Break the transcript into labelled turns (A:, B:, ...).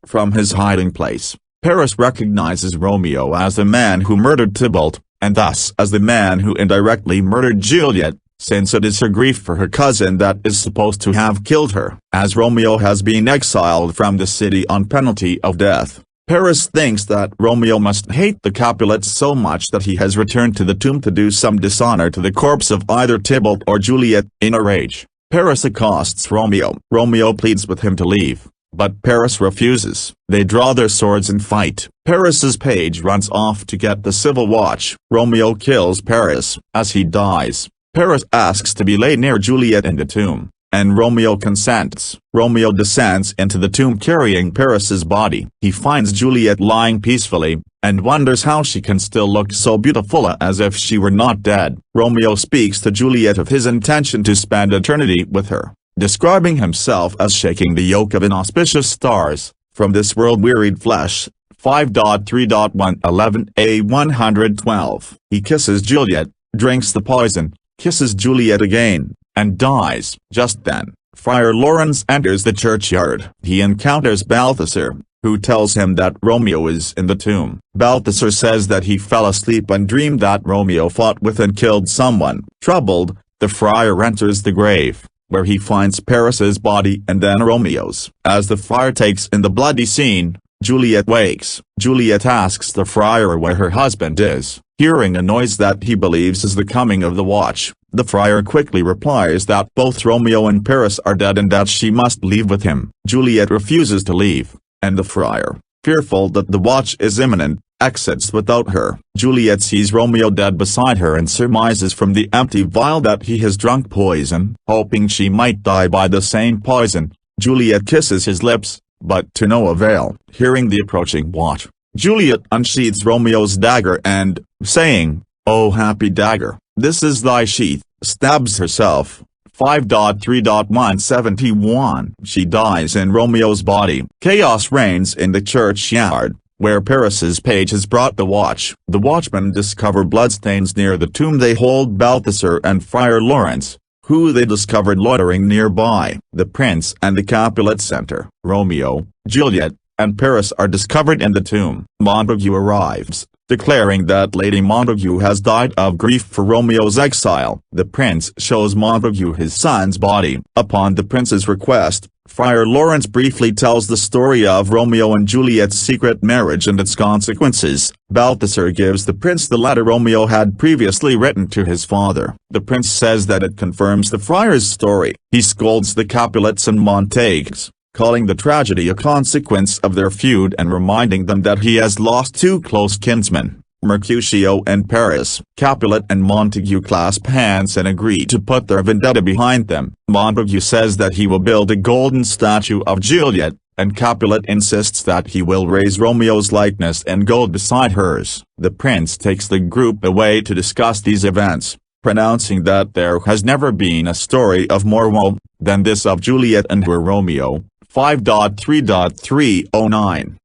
A: From his hiding place, Paris recognizes Romeo as the man who murdered Tybalt, and thus as the man who indirectly murdered Juliet, since it is her grief for her cousin that is supposed to have killed her. As Romeo has been exiled from the city on penalty of death, Paris thinks that Romeo must hate the Capulets so much that he has returned to the tomb to do some dishonor to the corpse of either Tybalt or Juliet. In a rage, Paris accosts Romeo. Romeo pleads with him to leave, but Paris refuses. They draw their swords and fight. Paris's page runs off to get the civil watch. Romeo kills Paris. As he dies, Paris asks to be laid near Juliet in the tomb, and Romeo consents. Romeo descends into the tomb carrying Paris's body. He finds Juliet lying peacefully, and wonders how she can still look so beautiful as if she were not dead. Romeo speaks to Juliet of his intention to spend eternity with her, describing himself as shaking the yoke of inauspicious stars, from this world-wearied flesh. 5.3.111a 112. He kisses Juliet, drinks the poison, kisses Juliet again, and dies. Just then, Friar Lawrence enters the churchyard. He encounters Balthasar, who tells him that Romeo is in the tomb. Balthasar says that he fell asleep and dreamed that Romeo fought with and killed someone. Troubled, the friar enters the grave, where he finds Paris's body and then Romeo's. As the friar takes in the bloody scene, Juliet wakes. Juliet asks the friar where her husband is. Hearing a noise that he believes is the coming of the watch, the friar quickly replies that both Romeo and Paris are dead and that she must leave with him. Juliet refuses to leave, and the friar, fearful that the watch is imminent, exits without her. Juliet sees Romeo dead beside her and surmises from the empty vial that he has drunk poison. Hoping she might die by the same poison, Juliet kisses his lips, but to no avail. Hearing the approaching watch, Juliet unsheathes Romeo's dagger and, saying, "O happy dagger, this is thy sheath," stabs herself. 5.3.171. She dies in Romeo's body. Chaos reigns in the churchyard, where Paris's page has brought the watch. The watchmen discover bloodstains near the tomb. They hold Balthasar and Friar Lawrence, who they discovered loitering nearby. The prince and the Capulets enter. Romeo, Juliet, and Paris are discovered in the tomb. Montague arrives, declaring that Lady Montague has died of grief for Romeo's exile. The prince shows Montague his son's body. Upon the prince's request, Friar Lawrence briefly tells the story of Romeo and Juliet's secret marriage and its consequences. Balthasar gives the prince the letter Romeo had previously written to his father. The prince says that it confirms the friar's story. He scolds the Capulets and Montagues, calling the tragedy a consequence of their feud and reminding them that he has lost two close kinsmen, Mercutio and Paris. Capulet and Montague clasp hands and agree to put their vendetta behind them. Montague says that he will build a golden statue of Juliet, and Capulet insists that he will raise Romeo's likeness in gold beside hers. The prince takes the group away to discuss these events, pronouncing that there has never been a story of more woe than this of Juliet and her Romeo. 5.3.309